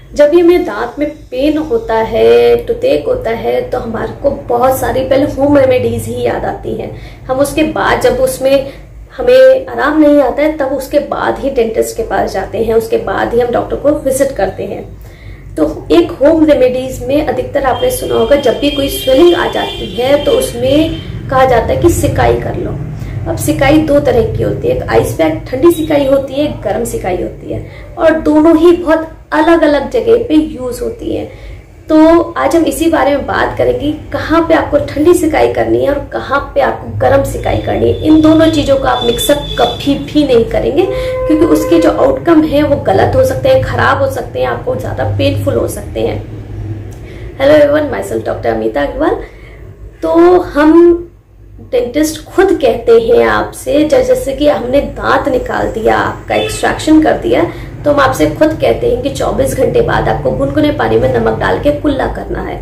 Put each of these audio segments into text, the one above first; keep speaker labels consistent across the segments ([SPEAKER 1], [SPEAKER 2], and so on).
[SPEAKER 1] जब भी हमें दांत में पेन होता है, टूथेक होता है, तो हमारे को बहुत सारी पहले होम रेमेडीज ही याद आती हैं। हम उसके बाद जब उसमें हमें आराम नहीं आता है तब उसके बाद ही डेंटिस्ट के पास जाते हैं, उसके बाद ही हम डॉक्टर को विजिट करते हैं। तो एक होम रेमेडीज में अधिकतर आपने सुना होगा, जब भी कोई स्वेलिंग आ जाती है तो उसमें कहा जाता है कि सिकाई कर लो। अब सिकाई दो तरह की होती है, एक आइस पैक ठंडी सिकाई होती है, एक गर्म सिकाई होती है, और दोनों ही बहुत अलग अलग जगह पे यूज होती है। तो आज हम इसी बारे में बात करेंगे, कहाँ पे आपको ठंडी सिकाई करनी है और कहाँ पे आपको गर्म सिकाई करनी है। इन दोनों चीजों का आप मिक्सअप कभी भी नहीं करेंगे, क्योंकि उसके जो आउटकम है वो गलत हो सकते हैं, खराब हो सकते हैं, आपको ज्यादा पेनफुल हो सकते हैं। Hello everyone, myself doctor Amita Agrawal. तो हम डेंटिस्ट खुद कहते हैं आपसे, जैसे कि हमने दांत निकाल दिया, आपका एक्सट्रैक्शन कर दिया, तो हम आपसे खुद कहते हैं कि 24 घंटे बाद आपको गुनगुने पानी में नमक डाल के कुल्ला करना है।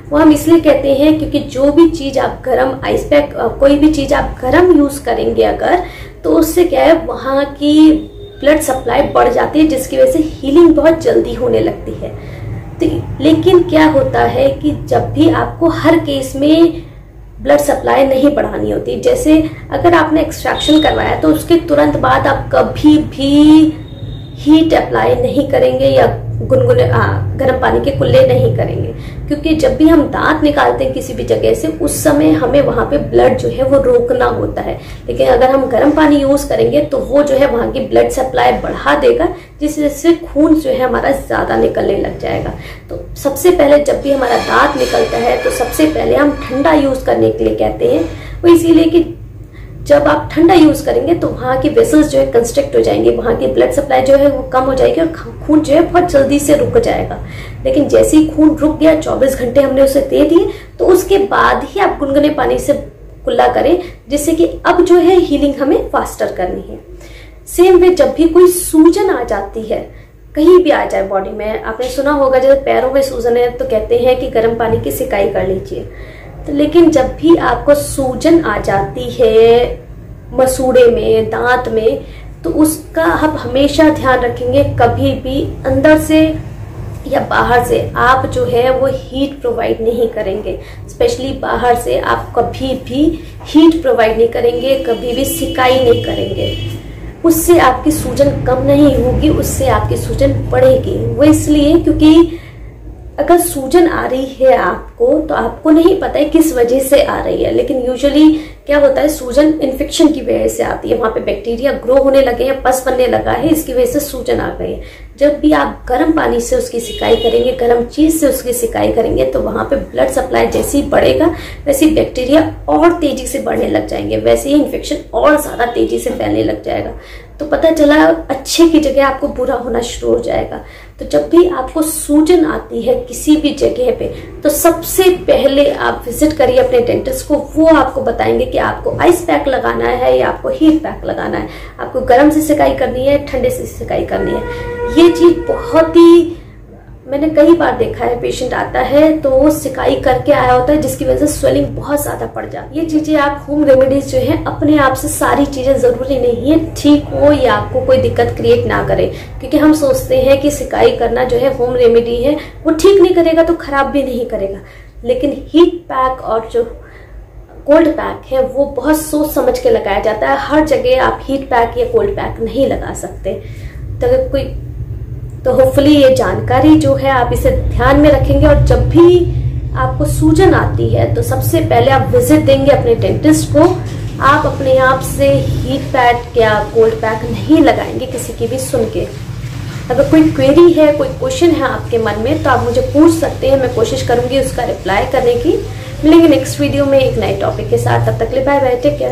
[SPEAKER 1] वो हम इसलिए कहते हैं क्योंकि जो भी चीज आप गरम आइस पैक, कोई भी चीज आप गरम यूज करेंगे अगर, तो उससे क्या है, वहां की ब्लड सप्लाई बढ़ जाती है, जिसकी वजह से हीलिंग बहुत जल्दी होने लगती है। तो लेकिन क्या होता है कि जब भी आपको हर केस में ब्लड सप्लाई नहीं बढ़ानी होती, जैसे अगर आपने एक्सट्रैक्शन करवाया तो उसके तुरंत बाद आप कभी भी हीट अप्लाई नहीं करेंगे या गुनगुने गर्म पानी के कुल्ले नहीं करेंगे, क्योंकि जब भी हम दांत निकालते हैं किसी भी जगह से, उस समय हमें वहां पे ब्लड जो है वो रोकना होता है। लेकिन अगर हम गर्म पानी यूज करेंगे तो वो जो है वहां की ब्लड सप्लाई बढ़ा देगा, जिससे खून जो है हमारा ज्यादा निकलने लग जाएगा। तो सबसे पहले जब भी हमारा दांत निकलता है तो सबसे पहले हम ठंडा यूज करने के लिए कहते हैं। वो इसीलिए कि जब आप ठंडा यूज करेंगे तो वहां की वेसल्स जो है कंस्ट्रिक्ट हो जाएंगे, वहां की ब्लड सप्लाई जो है वो कम हो जाएगी और खून जो है बहुत जल्दी से रुक जाएगा। लेकिन जैसे ही खून रुक गया, 24 घंटे हमने उसे दे दिए, तो उसके बाद ही आप गुनगुने पानी से कुल्ला करें, जिससे कि अब जो है हीलिंग हमें फास्टर करनी है। सेम वे जब भी कोई सूजन आ जाती है, कहीं भी आ जाए बॉडी में, आपने सुना होगा जैसे पैरों में सूजन है तो कहते हैं कि गर्म पानी की सिकाई कर लीजिए। तो लेकिन जब भी आपको सूजन आ जाती है मसूड़े में, दांत में, तो उसका आप हमेशा ध्यान रखेंगे, कभी भी अंदर से या बाहर से आप जो है वो हीट प्रोवाइड नहीं करेंगे। स्पेशली बाहर से आप कभी भी हीट प्रोवाइड नहीं करेंगे, कभी भी सिकाई नहीं करेंगे। उससे आपकी सूजन कम नहीं होगी, उससे आपकी सूजन बढ़ेगी। वो इसलिए क्योंकि अगर सूजन आ रही है आपको, तो आपको नहीं पता है किस वजह से आ रही है, लेकिन यूजुअली क्या होता है, सूजन इन्फेक्शन की वजह से आती है, वहां पे बैक्टीरिया ग्रो होने लगे हैं, पस बनने लगा है, इसकी वजह से सूजन आ गई है। जब भी आप गर्म पानी से उसकी सिकाई करेंगे, गर्म चीज से उसकी सिकाई करेंगे, तो वहां पे ब्लड सप्लाई जैसे ही बढ़ेगा वैसे ही बैक्टीरिया और तेजी से बढ़ने लग जाएंगे, वैसे ही इन्फेक्शन और ज्यादा तेजी से फैलने लग जाएगा। तो पता चला अच्छे की जगह आपको बुरा होना शुरू हो जाएगा। तो जब भी आपको सूजन आती है किसी भी जगह पे, तो सबसे पहले आप विजिट करिए अपने डेंटिस्ट को। वो आपको बताएंगे कि आपको आइस पैक लगाना है या आपको हीट पैक लगाना है, आपको गर्म से सिकाई करनी है, ठंडे से सिकाई करनी है। ये चीज बहुत ही, मैंने कई बार देखा है, पेशेंट आता है तो वो सिकाई करके आया होता है, जिसकी वजह से स्वेलिंग बहुत ज्यादा पड़ जाती है। ये चीजें आप होम रेमेडीज जो है, अपने आप से सारी चीजें जरूरी नहीं है ठीक हो या आपको कोई दिक्कत क्रिएट ना करे, क्योंकि हम सोचते हैं कि सिकाई करना जो है होम रेमेडी है, वो ठीक नहीं करेगा तो खराब भी नहीं करेगा। लेकिन हीट पैक और जो कोल्ड पैक है वो बहुत सोच समझ के लगाया जाता है। हर जगह आप हीट पैक या कोल्ड पैक नहीं लगा सकते। तो होपफुली ये जानकारी जो है आप इसे ध्यान में रखेंगे, और जब भी आपको सूजन आती है तो सबसे पहले आप विजिट देंगे अपने डेंटिस्ट को। आप अपने आप से हीट पैक या कोल्ड पैक नहीं लगाएंगे किसी की भी सुन के। अगर कोई क्वेरी है, कोई क्वेश्चन है आपके मन में, तो आप मुझे पूछ सकते हैं, मैं कोशिश करूंगी उसका रिप्लाई करने की। मिलेंगे नेक्स्ट वीडियो में एक नए टॉपिक के साथ, तब तक के लिए बाय बाय, टेक केयर।